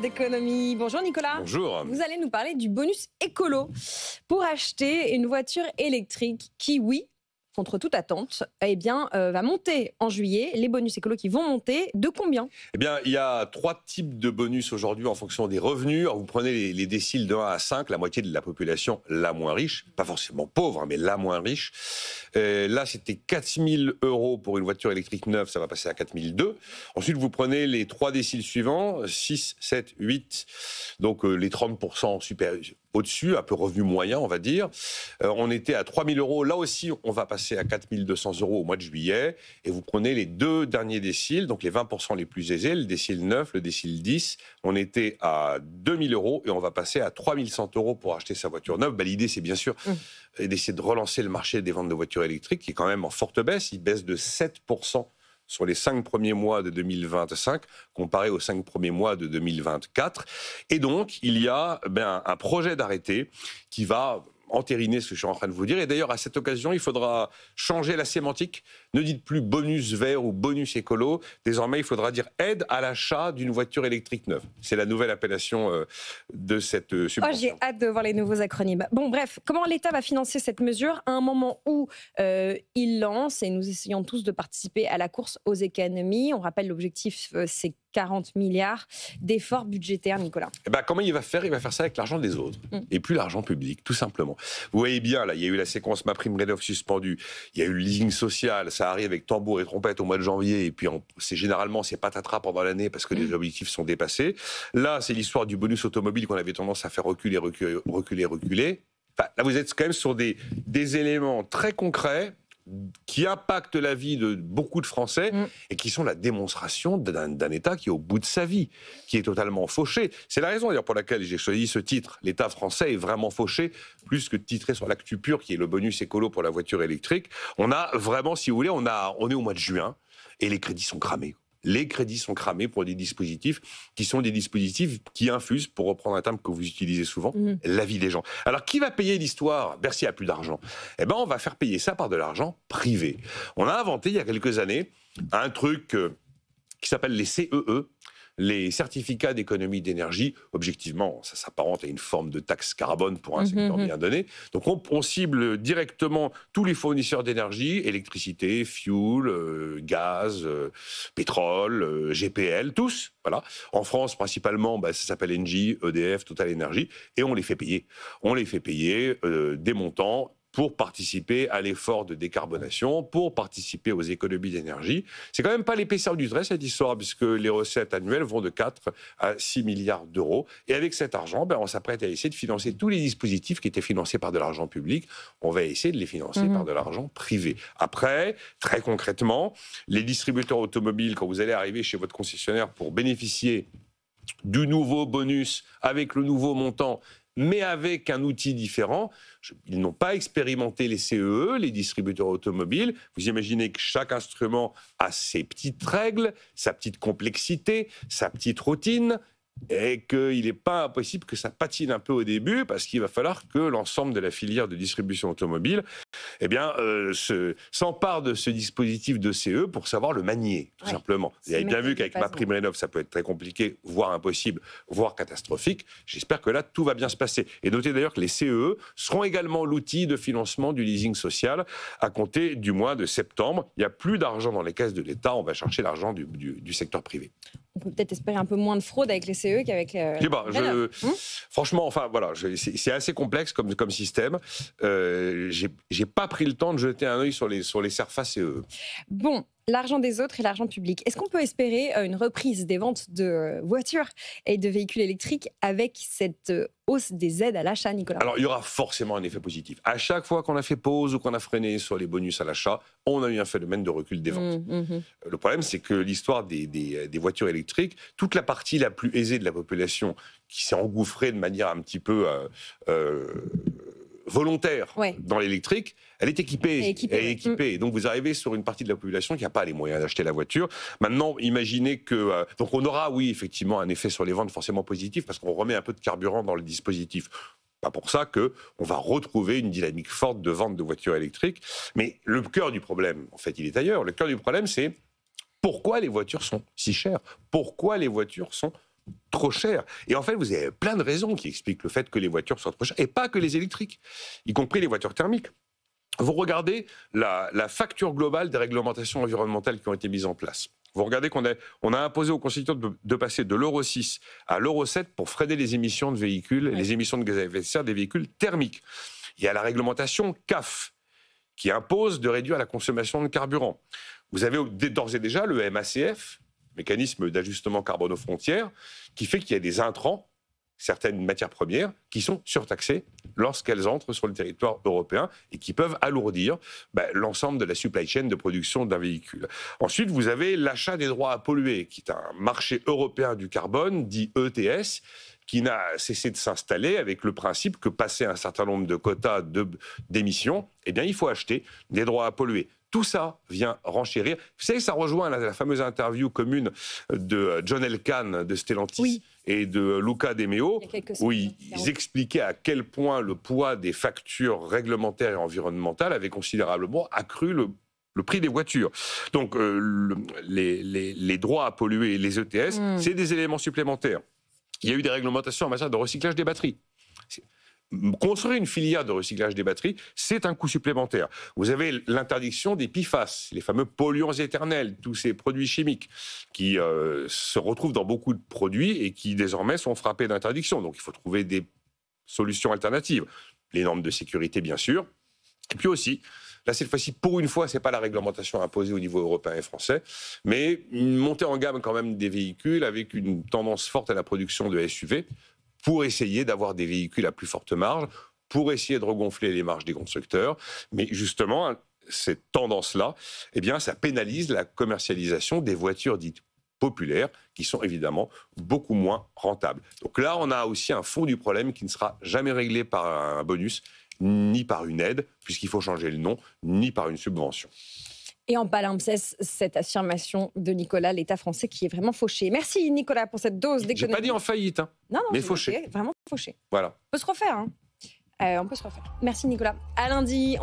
d'économie. Bonjour Nicolas. Bonjour. Vous allez nous parler du bonus écolo pour acheter une voiture électrique qui, oui, contre toute attente, va monter en juillet. Les bonus écolos qui vont monter, de combien ? Eh bien, il y a 3 types de bonus aujourd'hui en fonction des revenus. Alors, vous prenez les déciles de 1 à 5, la moitié de la population la moins riche, pas forcément pauvre, mais la moins riche. Là, c'était 4 000 € pour une voiture électrique neuve, ça va passer à 4 200. Ensuite, vous prenez les 3 déciles suivants, 6, 7, 8, donc les 30% au-dessus, un peu revenu moyen, on va dire. On était à 3 000 €. Là aussi, on va passer à 4 200 € au mois de juillet. Et vous prenez les 2 derniers déciles, donc les 20% les plus aisés, le décile 9, le décile 10. On était à 2 000 € et on va passer à 3 100 € pour acheter sa voiture neuve. L'idée, c'est bien sûr d'essayer de relancer le marché des ventes de voitures électriques, qui est quand même en forte baisse. Il baisse de 7% sur les 5 premiers mois de 2025, comparé aux 5 premiers mois de 2024. Et donc, il y a un projet d'arrêté qui va entériner ce que je suis en train de vous dire. Et d'ailleurs, à cette occasion, il faudra changer la sémantique. Ne dites plus bonus vert ou bonus écolo. Désormais, il faudra dire aide à l'achat d'une voiture électrique neuve. C'est la nouvelle appellation de cette subvention. Oh, j'ai hâte de voir les nouveaux acronymes. Bon, bref, comment l'État va financer cette mesure à un moment où il lance, et nous essayons tous de participer à la course aux économies. On rappelle, l'objectif, c'est 40 milliards d'efforts budgétaires, Nicolas. Comment il va faire ? Il va faire ça avec l'argent des autres, et plus l'argent public, tout simplement. Vous voyez bien, là, il y a eu la séquence MaPrimeRénov' suspendue, il y a eu le leasing social, ça arrive avec tambour et trompette au mois de janvier, et puis généralement, c'est patatras pendant l'année parce que les objectifs sont dépassés. Là, c'est l'histoire du bonus automobile qu'on avait tendance à faire reculer. Là, vous êtes quand même sur des éléments très concrets qui impactent la vie de beaucoup de Français et qui sont la démonstration d'un État qui est au bout de sa vie, qui est totalement fauché. C'est la raison d'ailleurs pour laquelle j'ai choisi ce titre. L'État français est vraiment fauché, plus que de titrer sur l'actu pure qui est le bonus écolo pour la voiture électrique. On a vraiment, si vous voulez, on est au mois de juin et les crédits sont cramés. Les crédits sont cramés pour des dispositifs qui sont des dispositifs qui infusent, pour reprendre un terme que vous utilisez souvent, la vie des gens. Alors, qui va payer l'histoire ? Bercy a plus d'argent. On va faire payer ça par de l'argent privé. On a inventé, il y a quelques années, un truc qui s'appelle les CEE, les certificats d'économie d'énergie. Objectivement, ça s'apparente à une forme de taxe carbone pour un secteur bien donné. Donc, on cible directement tous les fournisseurs d'énergie, électricité, fuel, gaz, pétrole, GPL, tous. Voilà. En France, principalement, ça s'appelle Engie, EDF, Total Energy, et on les fait payer. On les fait payer des montants pour participer à l'effort de décarbonation, pour participer aux économies d'énergie. C'est quand même pas l'épaisseur du trait, cette histoire, puisque les recettes annuelles vont de 4 à 6 milliards d'euros. Et avec cet argent, on s'apprête à essayer de financer tous les dispositifs qui étaient financés par de l'argent public. On va essayer de les financer par de l'argent privé. Après, très concrètement, les distributeurs automobiles, quand vous allez arriver chez votre concessionnaire pour bénéficier du nouveau bonus avec le nouveau montant, mais avec un outil différent. Ils n'ont pas expérimenté les CEE, les distributeurs automobiles. Vous imaginez que chaque instrument a ses petites règles, sa petite complexité, sa petite routine, et qu'il n'est pas impossible que ça patine un peu au début, parce qu'il va falloir que l'ensemble de la filière de distribution automobile s'empare de ce dispositif de CE pour savoir le manier, tout simplement. Vous avez bien vu qu'avec MaPrimeRénov', ça peut être très compliqué, voire impossible, voire catastrophique. J'espère que là, tout va bien se passer. Et notez d'ailleurs que les CE seront également l'outil de financement du leasing social à compter du mois de septembre. Il n'y a plus d'argent dans les caisses de l'État, on va chercher l'argent du secteur privé. On peut peut-être espérer un peu moins de fraude avec les CE qu'avec franchement, c'est assez complexe comme système. J'ai pas pris le temps de jeter un œil sur les CERFA CE. Bon, l'argent des autres et l'argent public. Est-ce qu'on peut espérer une reprise des ventes de voitures et de véhicules électriques avec cette hausse des aides à l'achat, Nicolas ? Alors, il y aura forcément un effet positif. À chaque fois qu'on a fait pause ou qu'on a freiné sur les bonus à l'achat, on a eu un phénomène de recul des ventes. Le problème, c'est que l'histoire des voitures électriques, toute la partie la plus aisée de la population qui s'est engouffrée de manière un petit peu volontaire dans l'électrique, elle est équipée. Elle est équipée. Donc vous arrivez sur une partie de la population qui n'a pas les moyens d'acheter la voiture. Maintenant, imaginez que... donc on aura, oui, effectivement, un effet sur les ventes forcément positif parce qu'on remet un peu de carburant dans le dispositif. Pas pour ça qu'on va retrouver une dynamique forte de vente de voitures électriques. Mais le cœur du problème, en fait, il est ailleurs. Le cœur du problème, c'est pourquoi les voitures sont si chères ? Pourquoi les voitures sont trop cher. Et en fait, vous avez plein de raisons qui expliquent le fait que les voitures soient trop chères, et pas que les électriques, y compris les voitures thermiques. Vous regardez la facture globale des réglementations environnementales qui ont été mises en place. Vous regardez qu'on a imposé aux constructeurs de passer de l'Euro 6 à l'Euro 7 pour freiner les émissions de véhicules, les émissions de gaz à effet de serre des véhicules thermiques. Il y a la réglementation CAF qui impose de réduire la consommation de carburant. Vous avez d'ores et déjà le MACF, mécanisme d'ajustement carbone aux frontières, qui fait qu'il y a des intrants, certaines matières premières, qui sont surtaxées lorsqu'elles entrent sur le territoire européen et qui peuvent alourdir l'ensemble de la supply chain de production d'un véhicule. Ensuite, vous avez l'achat des droits à polluer, qui est un marché européen du carbone, dit ETS, qui n'a cessé de s'installer avec le principe que, passé un certain nombre de quotas d'émissions, eh bien, il faut acheter des droits à polluer. Tout ça vient renchérir. Vous savez, ça rejoint la fameuse interview commune de John Elkann de Stellantis et de Luca De Meo, où ils expliquaient à quel point le poids des factures réglementaires et environnementales avait considérablement accru le prix des voitures. Donc, les droits à polluer et les ETS, c'est des éléments supplémentaires. Il y a eu des réglementations en matière de recyclage des batteries. Construire une filière de recyclage des batteries, c'est un coût supplémentaire. Vous avez l'interdiction des PFAS, les fameux polluants éternels, tous ces produits chimiques qui se retrouvent dans beaucoup de produits et qui désormais sont frappés d'interdiction. Donc il faut trouver des solutions alternatives. Les normes de sécurité, bien sûr. Et puis aussi, là cette fois-ci, pour une fois, ce n'est pas la réglementation imposée au niveau européen et français, mais une montée en gamme quand même des véhicules avec une tendance forte à la production de SUV, pour essayer d'avoir des véhicules à plus forte marge, pour essayer de regonfler les marges des constructeurs. Mais justement, cette tendance-là, eh bien, ça pénalise la commercialisation des voitures dites populaires, qui sont évidemment beaucoup moins rentables. Donc là, on a aussi un fond du problème qui ne sera jamais réglé par un bonus, ni par une aide, puisqu'il faut changer le nom, ni par une subvention. Et en palimpseste, cette affirmation de Nicolas, l'État français qui est vraiment fauché. Merci Nicolas pour cette dose d'économie. J'ai pas dit en faillite, non, mais fauché. Vraiment fauché. Voilà. On peut se refaire. On peut se refaire. Merci Nicolas. À lundi.